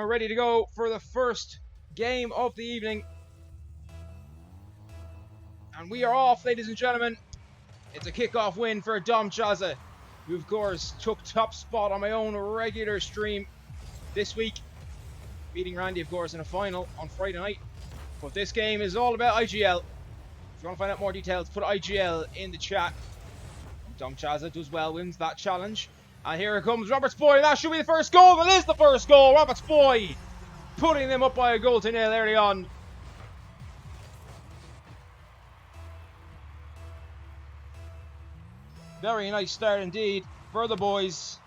ready to go for the first game of the evening. And we are off, ladies and gentlemen. It's a kickoff win for Dom Chaza, who of course took top spot on my own regular stream this week, beating Randy of course in a final on Friday night. But this game is all about IGL. If you want to find out more details, put IGL in the chat. Dom Chaza does well, wins that challenge. And here it comes, Robert's boy. That should be the first goal. That is the first goal. Robert's boy putting them up by a goal to nil early on. Very nice start indeed for the boys.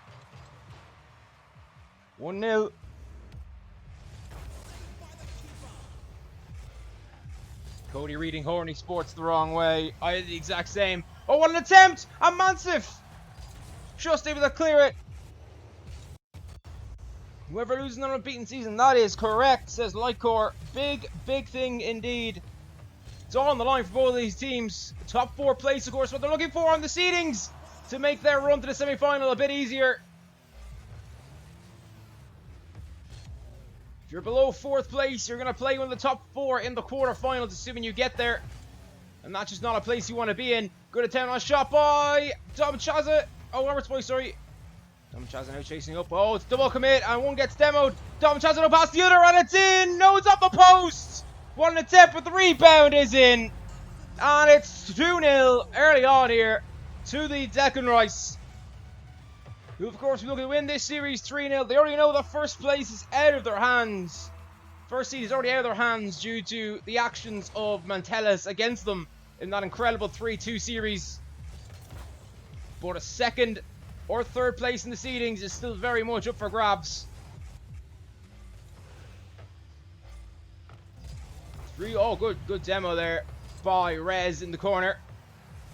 1-0. Cody reading Horny Sports the wrong way. I did the exact same. Oh, what an attempt! And Mansif just able to clear it. Whoever loses an unbeaten season, that is correct, says Lycor. Big thing indeed. It's all on the line for both of these teams. The top 4 place, of course, what they're looking for on the seedings to make their run to the semi-final a bit easier. If you're below 4th place, you're going to play one of the top 4 in the quarterfinals, assuming you get there. And that's just not a place you want to be in. Good attempt on a shot by Dom Chaza. Oh, Robert's boy, sorry. Dom Chaza now chasing up. Oh, it's double commit, and one gets demoed. Dom Chaza no past the other, and it's in. No, it's off the post. One attempt, but the rebound is in. And it's 2-0 early on here to the Declan Rice, who of course will look to win this series 3-0. They already know the first place is out of their hands. First seed is already out of their hands due to the actions of Mantelis against them in that incredible 3-2 series. But a 2nd or 3rd place in the seedings is still very much up for grabs. Oh, good demo there by Rez in the corner.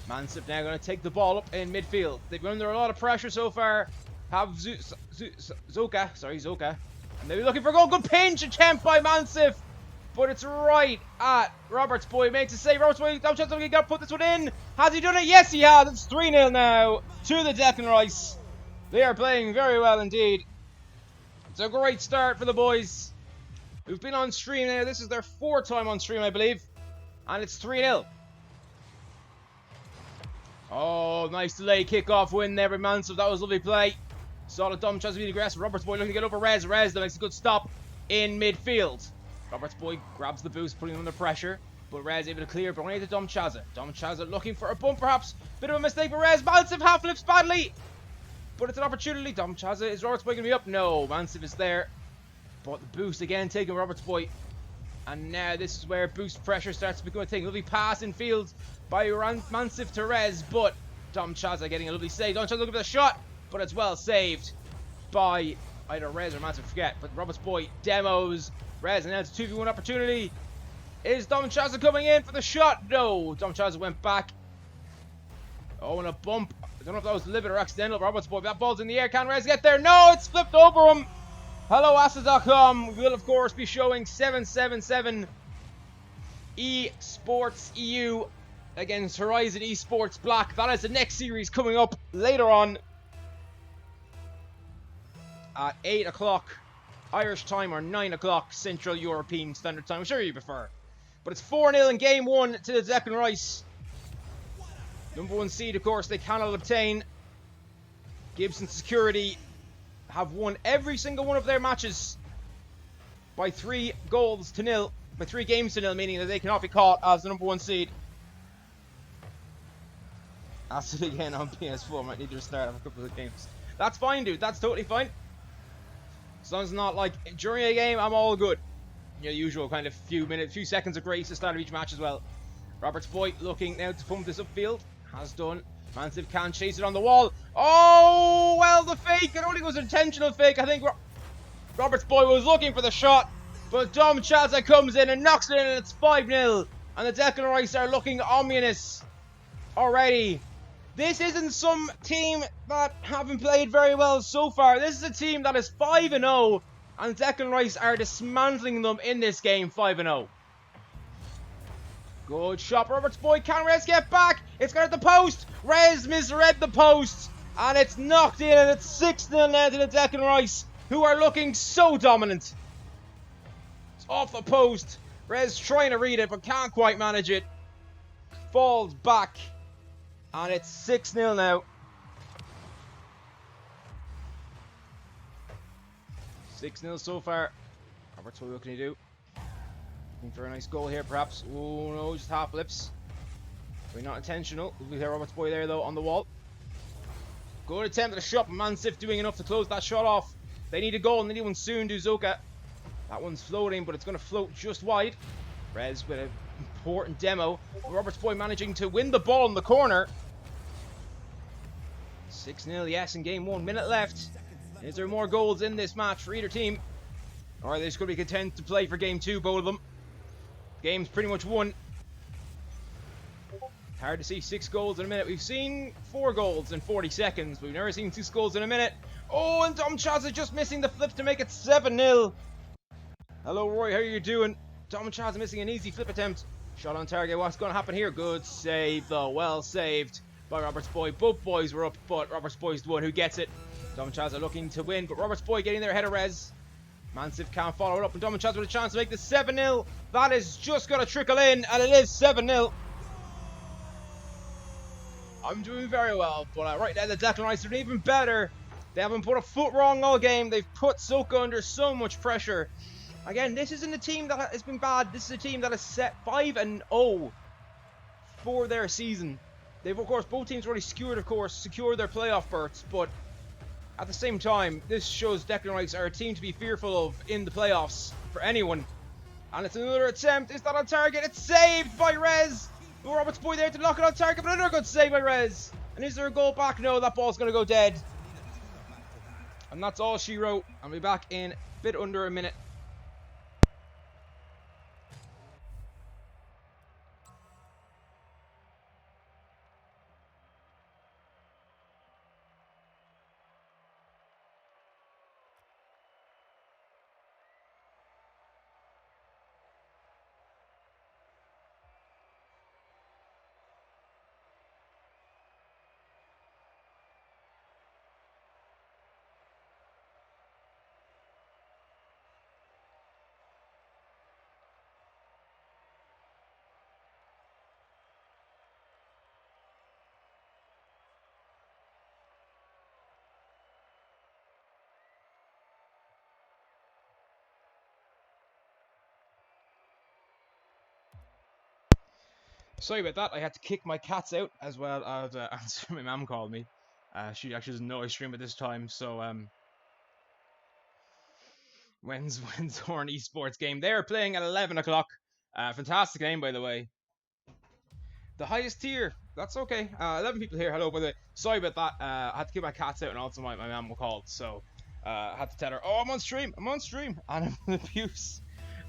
Mansip now going to take the ball up in midfield. They've been under a lot of pressure so far. Have Zoka. And they're looking for a goal. Good pinch attempt by Mansif. But it's right at Robert's boy. Makes a save. Robert's boy, no chance to put this one in. Has he done it? Yes, he has. It's 3-0 now to the Declan Rice. They are playing very well indeed. It's a great start for the boys who've been on stream now. This is their 4th time on stream, I believe. And it's 3-0. Oh, nice delay kickoff win there by Mansif. That was a lovely play. Saw the Dom Chaza being aggressive. Robert's boy looking to get over Rez. Rez that makes a good stop in midfield. Robert's boy grabs the boost, putting him under pressure. But Rez able to clear, but only to Dom Chaza. Dom Chaza looking for a bump perhaps. Bit of a mistake for Rez. Mansif half flips badly. But it's an opportunity. Dom Chaza, is Robert's boy going to be up? No, Mansif is there. But the boost again taking Robert's boy. And now this is where boost pressure starts to become a thing. Lovely pass in field by Mansif to Rez. But Dom Chaza getting a lovely save. Dom Chaza looking for the shot. But it's well saved by either Rez or Mansif, forget. But Robert's boy demos Rez, and now it's a 2v1 opportunity. Is Dom Chaza coming in for the shot? No, Dom Chaza went back. Oh, and a bump. I don't know if that was deliberate or accidental. Robert's boy, that ball's in the air. Can Rez get there? No, it's flipped over him. Hello, Asa.com. We will, of course, be showing 777 Esports EU against Horizon Esports Black. That is the next series coming up later on at 8 o'clock Irish time or 9 o'clock Central European Standard Time, whichever you prefer. But it's 4-0 in game 1 to the Declan Rice. Number 1 seed, of course, they cannot obtain. Gibson Security have won every single one of their matches by 3 goals to nil. By 3 games to nil, meaning that they cannot be caught as the number 1 seed. That's it again on PS4. Might need to restart a couple of games. That's fine, dude. That's totally fine. As long as it's not like during a game, I'm all good. Your usual kind of few seconds of grace at the start of each match as well. Robert's boy looking now to pump this upfield. Has done. Mansif can chase it on the wall. Oh, well, the fake. It only was an intentional fake. I think Robert's boy was looking for the shot. But Dom Chaza comes in and knocks it in, and it's 5-0. And the Declan Rice are looking ominous already. This isn't some team that haven't played very well so far. This is a team that is 5-0, and Declan Rice are dismantling them in this game 5-0. Good shot, Robert's boy. Can Rez get back? It's got at the post. Rez misread the post, and it's knocked in, and it's 6-0 now to the Declan Rice, who are looking so dominant off the post. Rez trying to read it, but can't quite manage it. Falls back. And it's 6-0 now. 6-0 so far. Roberts, what can he do? Looking for a nice goal here, perhaps. Oh no, just half flips. Very not intentional. We hear Roberts' boy there, though, on the wall. Good attempt at a shot, but Mansif doing enough to close that shot off. They need a goal, and they need one soon, do Zoka. That one's floating, but it's going to float just wide. Rez with an important demo. Roberts' boy managing to win the ball in the corner. 6-0, yes, in game 1. Minute left. Is there more goals in this match for either team? Or are they just going to be content to play for game 2, both of them? Game's pretty much won. Hard to see 6 goals in a minute. We've seen 4 goals in 40 seconds, but we've never seen 6 goals in a minute. Oh, and Dom Chaza just missing the flip to make it 7-0. Hello, Roy. How are you doing? Dom Chaza missing an easy flip attempt. Shot on target. What's going to happen here? Good save, though. Well saved by Roberts' boy. Both boys were up, but Roberts' boy's the one who gets it. Dom Chaza looking to win, but Roberts' boy getting there ahead of Rez. Mansif can't follow it up, and Dom Chaza with a chance to make this 7-0. That is just going to trickle in, and it is 7-0. I'm doing very well, but right now the Declan Rice are even better. They haven't put a foot wrong all game. They've put Soka under so much pressure. Again, this isn't a team that has been bad. This is a team that has set 5-0 for their season. They've, of course, both teams already secured their playoff berths, but at the same time, this shows Declan Rice are a team to be fearful of in the playoffs for anyone. And it's another attempt. Is that on target? It's saved by Rez. Roberts' boy there to knock it on target, but another good save by Rez. And is there a goal back? No, that ball's going to go dead. And that's all she wrote. I'll be back in a bit under a minute. Sorry about that. I had to kick my cats out as well as answer my mum called me. She actually doesn't know I stream at this time, so when's Horn Esports game? They're playing at 11 o'clock. Fantastic game, by the way. The highest tier. That's okay. 11 people here. Hello, by the way. Sorry about that. I had to kick my cats out, and also my mum called, so I had to tell her, "Oh, I'm on stream. I'm on stream," and I'm in abuse.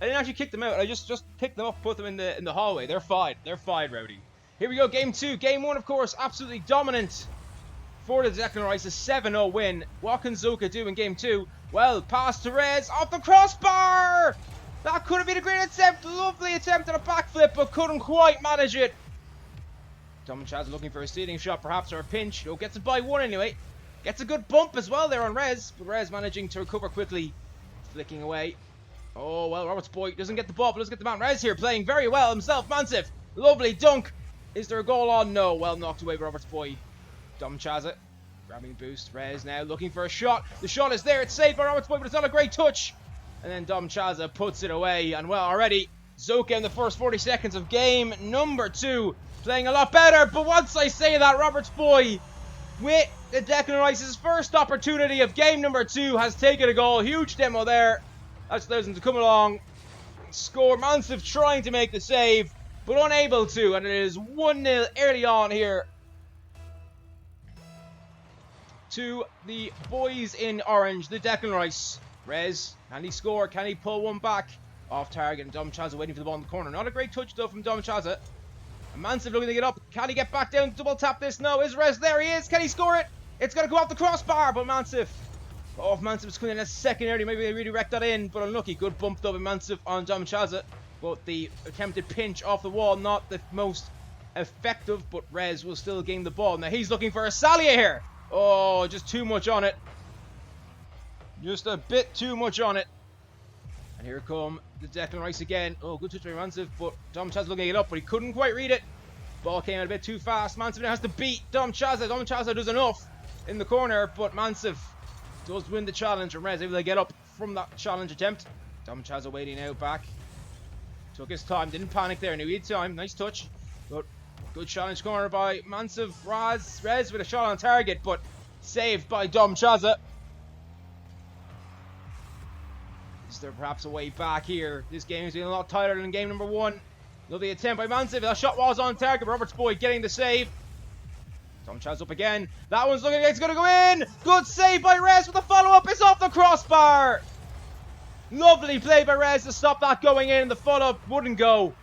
I didn't actually kick them out. I just picked them up, put them in the hallway. They're fine. They're fine, Rowdy. Here we go, game 2. Game 1, of course, absolutely dominant for the Declan Rice. A 7-0 win. What can Zoka do in game 2? Well, pass to Rez off the crossbar. That could have been a great attempt. Lovely attempt at a backflip, but couldn't quite manage it. Dom Chaz looking for a stealing shot, perhaps, or a pinch. Oh, gets it by 1 anyway. Gets a good bump as well there on Rez, but Rez managing to recover quickly, flicking away. Oh, well, Roberts' boy doesn't get the ball, but does get the man. Rez here playing very well himself. Mansif, lovely dunk. Is there a goal on? No. Well knocked away by Roberts' boy. Dom Chaza grabbing boost. Rez now looking for a shot. The shot is there. It's saved by Roberts' boy, but it's not a great touch. And then Dom Chaza puts it away. And well, already Zoka in the first 40 seconds of game number 2 playing a lot better. But once I say that, Roberts' boy with the Declan Rice's first opportunity of game number 2 has taken a goal. Huge demo there. That's thousands to come along. Score. Mansif trying to make the save, but unable to. And it is 1-0 early on here to the boys in orange, the Declan Rice. Rez, can he score? Can he pull one back? Off target, and Dom Chaza waiting for the ball in the corner. Not a great touch, though, from Dom Chaza. And Mansif looking to get up. Can he get back down? Double tap this? No. Is Rez? There he is. Can he score it? It's going to go off the crossbar, but Mansif. Oh, if Mansif was coming in a second early, maybe they really wrecked that in, but unlucky. Good bump though by Mansif on Dom Chaza. But the attempted pinch off the wall, not the most effective, but Rez will still gain the ball. Now he's looking for a Salia here. Oh, just too much on it. Just a bit too much on it. And here come the Declan Rice again. Oh, good touch by Mansiv, but Dom Chaz looking it up, but he couldn't quite read it. Ball came out a bit too fast. Mansiv now has to beat Dom Chaza. Dom Chaza does enough in the corner, but Mansiv does win the challenge, and Rez able to get up from that challenge attempt. Dom Chaza waiting out back. Took his time, didn't panic there, knew he had time. Nice touch. But good challenge corner by Mansiv. Rez with a shot on target, but saved by Dom Chaza. Is there perhaps a way back here? This game has been a lot tighter than game number 1. Lovely attempt by Mansiv. That shot was on target, but Roberts boy getting the save. Dom Chaz up again. That one's looking like it's going to go in. Good save by Rez with the follow-up. It's off the crossbar. Lovely play by Rez to stop that going in. The follow-up wouldn't go.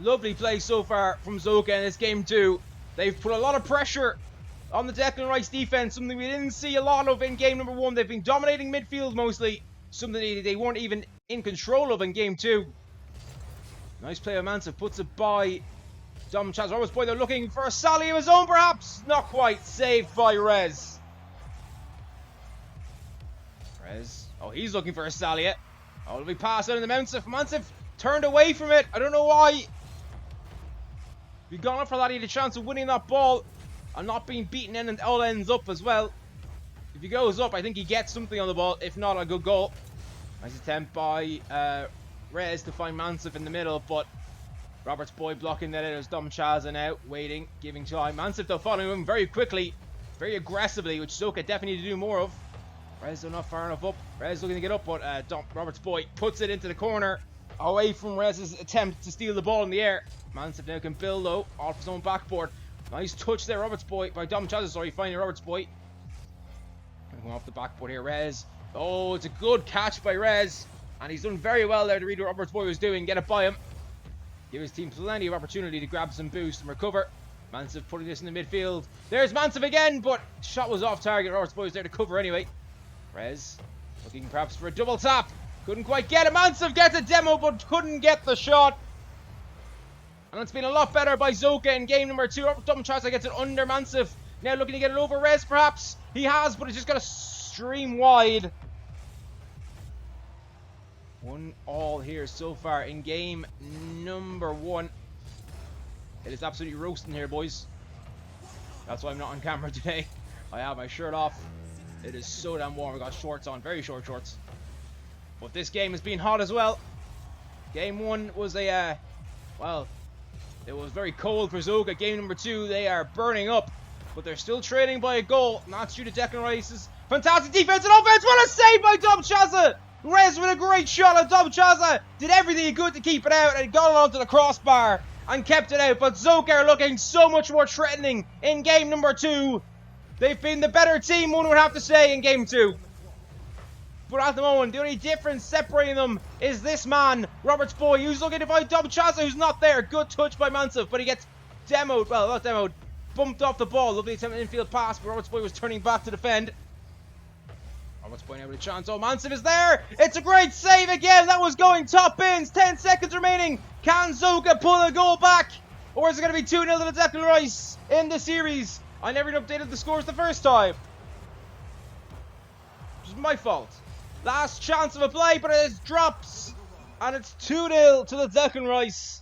Lovely play so far from Zoka in this game too. They've put a lot of pressure on the Declan Rice defense, something we didn't see a lot of in game number 1. They've been dominating midfield mostly, something they weren't even in control of in game 2. Nice play of Mansiv, puts it by Dom Chaz. Roberts boy, they're looking for a sally of his own perhaps. Not quite, saved by Rez. Rez, oh, he's looking for a sally. Oh, it'll be passed out in the Mansiv. Mansiv turned away from it. I don't know why. If he'd gone up for that, he had a chance of winning that ball and not being beaten in, and all ends up as well. If he goes up, I think he gets something on the ball. If not, a good goal. Nice attempt by Rez to find Mansiv in the middle, but Roberts boy blocking that. There's Dom Chaza now, waiting, giving time. Mansiv though following him very quickly, very aggressively, which Zoka definitely need to do more of. Rez though not far enough up. Rez looking to get up, but Roberts boy puts it into the corner, away from Rez's attempt to steal the ball in the air. Mansiv now can build though, off his own backboard. Nice touch there, Roberts boy, by Dom Chaza, sorry, finding Roberts boy. Going off the backboard here, Rez. Oh, it's a good catch by Rez. And he's done very well there to read what Roberts boy was doing, get it by him. Give his team plenty of opportunity to grab some boost and recover. Mansiv putting this in the midfield. There's Mansiv again, but shot was off target. Roberts boy was there to cover anyway. Rez looking perhaps for a double tap. Couldn't quite get it. Mansiv gets a demo, but couldn't get the shot. And it's been a lot better by Zoka in game number 2. Dom Chaza gets it under Mansiv. Now looking to get it over Rez perhaps. He has, but it's just got to stream wide. 1-1 here so far in game number 1. It is absolutely roasting here, boys. That's why I'm not on camera today. I have my shirt off. It is so damn warm. I got shorts on, very short shorts. But this game has been hot as well. Game 1 was a, well, it was very cold for Zoka. Game number 2, they are burning up. But they're still trailing by a goal. Not due to Declan Rice's fantastic defense and offense. What a save by Dom Chaza! Rez with a great shot at Dom Chaza. Did everything he could to keep it out and got it onto the crossbar and kept it out. But Zoka are looking so much more threatening in game number 2. They've been the better team, one would have to say, in game 2. But at the moment, the only difference separating them is this man, Roberts boy, who's looking to find Dom Chaza, who's not there. Good touch by Mansiv, but he gets demoed. Well, not demoed. Bumped off the ball. Lovely attempt at infield pass, but Roberts boy was turning back to defend. Roberts boy now with a chance. Oh, Mansiv is there. It's a great save again. That was going top bins. 10 seconds remaining. Can Zoka pull a goal back? Or is it going to be 2-0 to Declan Rice in the series? I never updated the scores the first time. Which is my fault. Last chance of a play, but it drops. And it's 2-0 to the Declan Rice.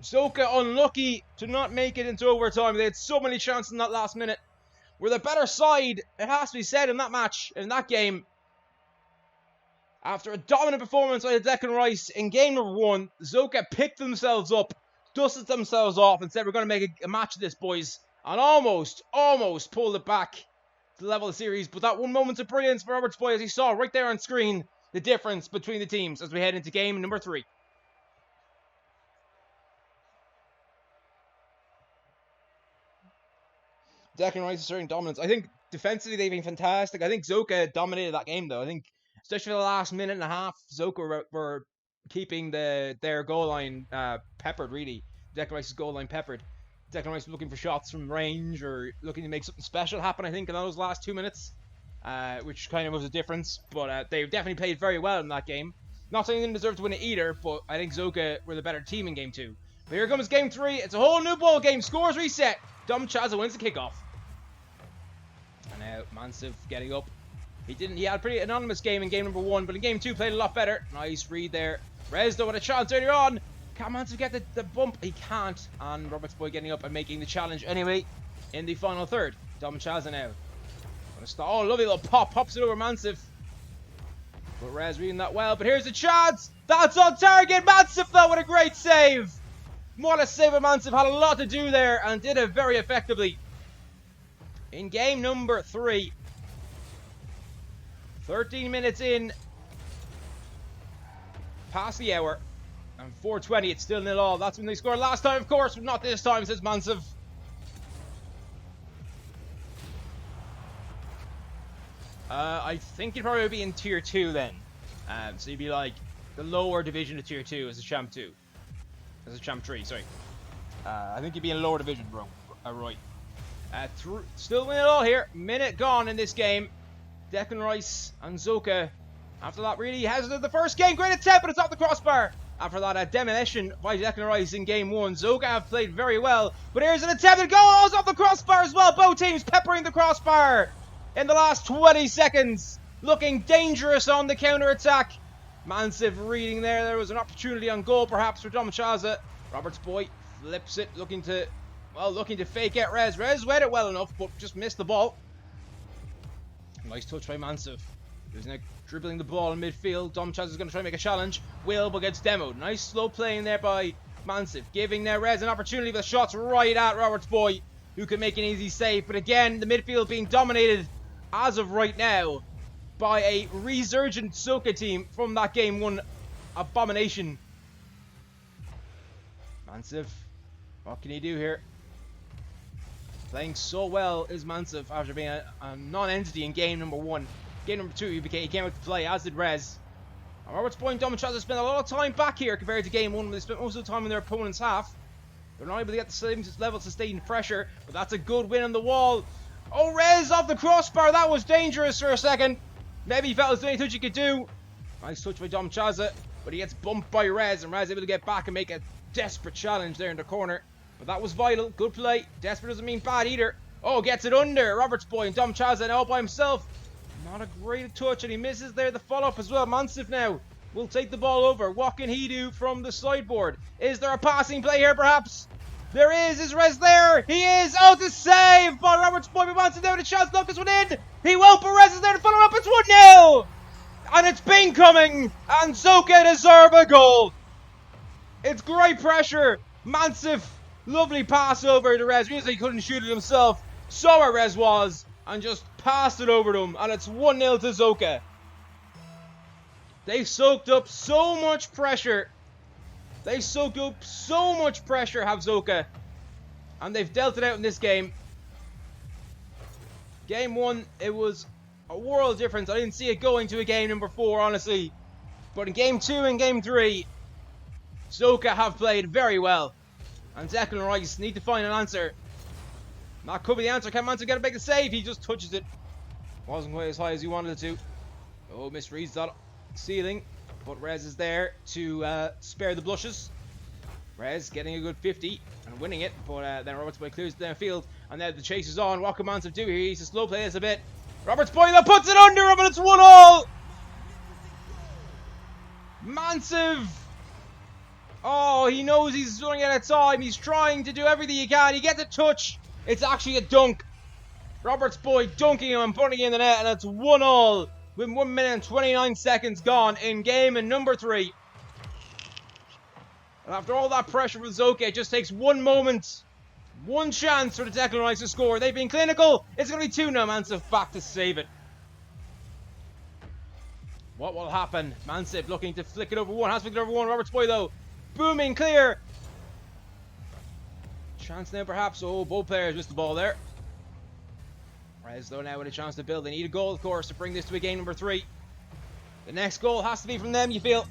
Zoka unlucky to not make it into overtime. They had so many chances in that last minute. We're the better side, it has to be said, in that match, in that game. After a dominant performance by Declan Rice in game number 1, Zoka picked themselves up, dusted themselves off, and said, we're going to make a match of this, boys. And almost pulled it back to level the series. But that one moment of brilliance for Roberts boy, as he saw right there on screen, the difference between the teams as we head into game number 3. Declan Rice is showing dominance. I think defensively they've been fantastic. I think Zoka dominated that game though. I think especially for the last minute and a half, Zoka were keeping their goal line peppered really. Declan Rice's goal line peppered. Declan Rice was looking for shots from range or looking to make something special happen, I think, in those last 2 minutes. Which kind of was a difference. But they definitely played very well in that game. Not saying they didn't deserve to win it either, but I think Zoka were the better team in game 2. But here comes game 3. It's a whole new ball game. Scores reset. Dom Chaza wins the kickoff. And now Mansiv getting up. He had a pretty anonymous game in game number 1, but in game 2 played a lot better. Nice read there. Rez though with a chance earlier on. Can Mancev get the bump? He can't. And Roberts Boy getting up and making the challenge anyway in the final third. Dom Chaza now. Oh, lovely little pop. Pops it over Mancev. But Rez reading that well. But here's a chance. That's on target. Mancev though with a great save. What a save of Mancev. Had a lot to do there and did it very effectively. In game number 3. 13 minutes in. Past the hour. And 4:20, it's still 0-0. That's when they scored last time, of course, but not this time, says Mancev. I think you'd probably be in Tier 2 then. So you'd be like the lower division of Tier 2 as a Champ 2. As a Champ 3, sorry. I think you'd be in a lower division, bro. Right. Still 0-0 here. Minute gone in this game. Declan Rice and Zoka. After that, really hesitant the first game. Great attempt, but it's off the crossbar. After that, demolition by Declan Rice in game 1. Zoka have played very well. But here's an attempted goal. Oh, it's off the crossbar as well. Both teams peppering the crossbar in the last 20 seconds. Looking dangerous on the counter-attack. Mancev reading there. There was an opportunity on goal, perhaps, for Dom Chaza. Roberts Boy flips it, looking to fake out Rez. Rez read it well enough, but just missed the ball. Nice touch by Mancev. Who's now dribbling the ball in midfield. Dom Chaz is going to try and make a challenge. Will, but gets demoed. Nice slow playing there by Mancev. Giving now Rez an opportunity, but the shot's right at Roberts Boy, who can make an easy save. But again, the midfield being dominated, as of right now, by a resurgent Soka team from that game 1 abomination. Mancev, what can he do here? Playing so well is Mancev after being a non-entity in game number 1. Game number 2, he came out to play, as did Rez. And Roberts Boy and Dom Chaza spent a lot of time back here compared to game 1, when they spent most of the time in their opponent's half. They're not able to get the same level of sustained pressure, but that's a good win on the wall. Oh, Rez off the crossbar. That was dangerous for a second. Maybe he felt as though any touch he could do. Nice touch by Dom Chaza, but he gets bumped by Rez, and Rez able to get back and make a desperate challenge there in the corner. But that was vital. Good play. Desperate doesn't mean bad either. Oh, gets it under. Roberts Boy and Dom Chaza all by himself. Not a great touch, and he misses there the follow-up as well. Mancev now will take the ball over. What can he do from the sideboard? Is there a passing play here, perhaps? There is. Is Rez there? He is. Oh, the save by Roberts Boy. But Mancev there with a chance to knock this one in. He won't, but Rez is there to follow up. It's 1-0. And it's been coming. And Zoka deserve a goal. It's great pressure. Mancev, lovely pass over to Rez. Usually he couldn't shoot it himself. Saw where Rez was and just passed it over to him, and it's 1-0 to Zoka. They've soaked up so much pressure. Have Zoka. And they've dealt it out in this game. Game 1, it was a world difference. I didn't see it going to a game number 4, honestly. But in game 2 and game 3, Zoka have played very well. And Declan Rice need to find an answer. That could be the answer. Can Mancev get a big save? He just touches it. Wasn't quite as high as he wanted it to. Oh, misreads that ceiling. But Rez is there to spare the blushes. Rez getting a good 50 and winning it. But then Roberts Boy clears it downfield. And now the chase is on. What can Mancev do here? He's a slow play this a bit. Roberts Boy that puts it under him, and it's 1-1. Mancev. Oh, he knows he's running out of time. He's trying to do everything he can. He gets a touch. It's actually a dunk. Roberts Boy dunking him and putting it in the net, and it's 1-1 with 1 minute and 29 seconds gone in game number 3. And after all that pressure from Zoka, it just takes one moment, one chance for the Declan Rice to score. They've been clinical. It's going to be 2 now. Mancev back to save it. What will happen? Mancev looking to flick it over one. Has flicked it over one. Roberts Boy though, booming clear. Chance now perhaps. Oh, both players missed the ball there. Rez though now with a chance to build. They need a goal, of course, to bring this to a game number 3. The next goal has to be from them, you feel,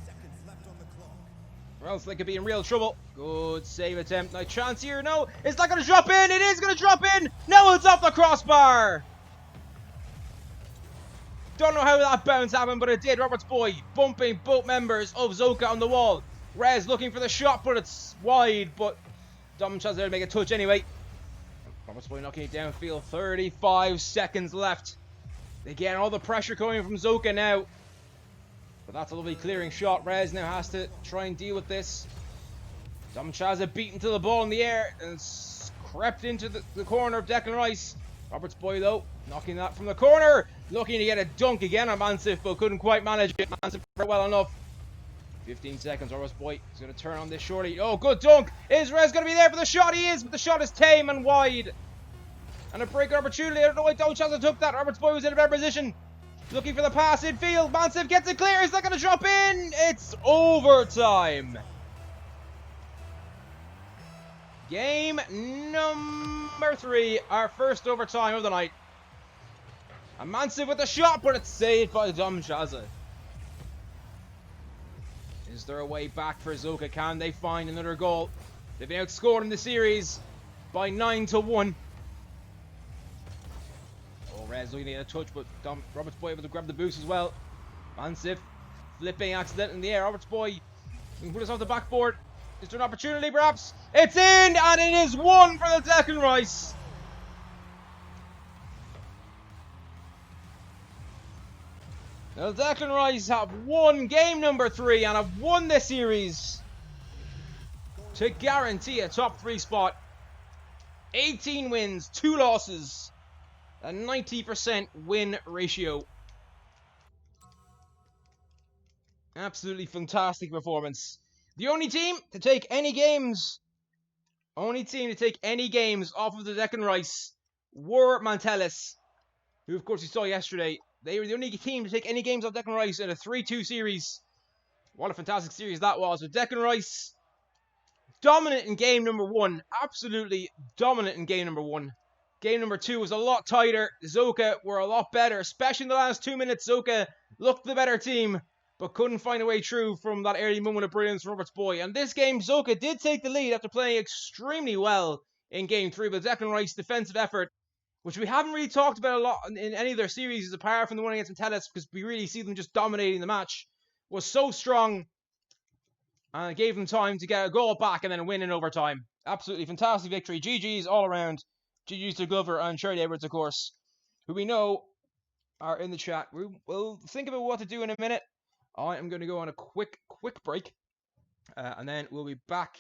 or else they could be in real trouble. Good save attempt. Now chance here. No, it's not going to drop in. It is going to drop in. No, it's off the crossbar. Don't know how that bounce happened, but it did. Roberts Boy bumping both members of Zoka on the wall. Rez looking for the shot, but it's wide. But Dom Chaza there to make a touch anyway. Roberts Boy knocking it downfield. 35 seconds left. Again, all the pressure coming from Zoka now. But that's a lovely clearing shot. Rez now has to try and deal with this. Domchaza beaten to the ball in the air and crept into the corner of Declan Rice. Roberts boy though, knocking that from the corner. Looking to get a dunk again on Mansif, but couldn't quite manage it. Mansif well enough. 15 seconds, Roberts boy is going to turn on this shortly. Oh, good dunk. Is Rez going to be there for the shot? He is, but the shot is tame and wide. And a break opportunity. I don't know why Domchaza took that. Roberts boy was in a better position. Looking for the pass infield. Mansif gets it clear. Is that going to drop in? It's overtime. Game number 3, our first overtime of the night. And Mansif with the shot, but it's saved by Domchaza. Is there a way back for Zoka? Can they find another goal? They've been outscored in the series by 9-1. Oh, Rez looking to get a touch, but Roberts boy able to grab the boost as well. Mansif flipping accident in the air. Roberts boy can put us off the backboard. Is there an opportunity perhaps? It's in, and it is 1 for the Declan Rice. Now the Declan Rice have won game number 3 and have won this series to guarantee a top 3 spot. 18 wins, 2 losses, a 90% win ratio. Absolutely fantastic performance. The only team to take any games off of the Declan Rice were Mantelis, who of course you saw yesterday. They were the only team to take any games off Declan Rice in a 3-2 series. What a fantastic series that was. With Declan Rice dominant in game number 1. Absolutely dominant in game number 1. Game number 2 was a lot tighter. Zoka were a lot better, especially in the last 2 minutes. Zoka looked the better team, but couldn't find a way through from that early moment of brilliance from Roberts boy. And this game, Zoka did take the lead after playing extremely well in game 3, but Declan Rice's defensive effort, which we haven't really talked about a lot in any of their series, apart from the one against Metellus, because we really see them just dominating the match, was so strong, and it gave them time to get a goal back and then win in overtime. Absolutely fantastic victory. GG's all around. GG's to Glover and Shirley Edwards, of course, who we know are in the chat. We'll think about what to do in a minute. I am going to go on a quick break, and then we'll be back